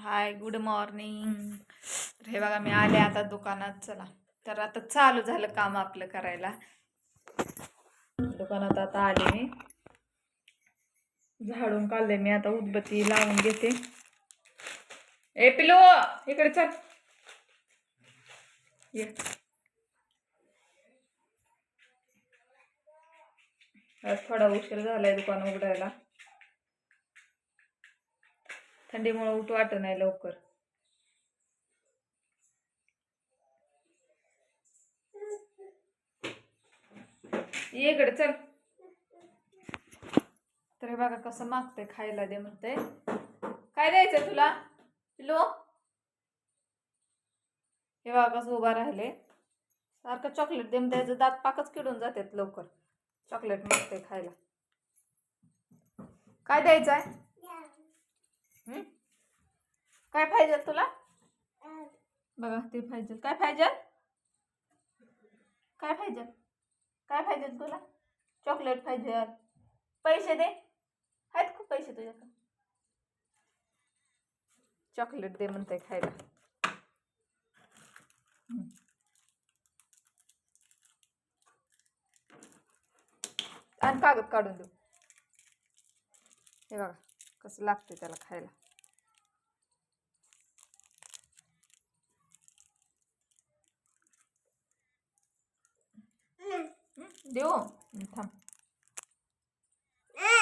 हाय, good morning. तर हे बघा, मी आले आता दुकानात. चला, तर आता चालू झालं काम आपलं करायला. दुकानात आता आले मी, झाडून काढले मी. आता उदबत्ती लावून घेते. ए पिलू, इकडे चल ये. आज थोडा उशीर झालाय दुकान उघडायला. थंडीमुळे उठू वाटत नाही लवकर. ये इकडे चल. तर हे बघा कसं मागते, खायला दे म्हणते. काय द्यायचंय तुला पिलू? हे बघा कसं उभा राहिले. सारखं चॉकलेट दे द्यायचं, दात पाकच किडून जातात लवकर. चॉकलेट मागते खायला. काय द्यायचंय? काय पाहिजे तुला? बघा ते पाहिजे. काय पाहिजे? काय पाहिजे? काय पाहिजे तुला? चॉकलेट पाहिजे. पैसे दे. आहेत खूप पैसे तुझ्याकडे. चॉकलेट दे म्हणते खायला. आणि कागद काढून देऊ. हे बघा कसं लागते त्याला खायला. देऊ थांब.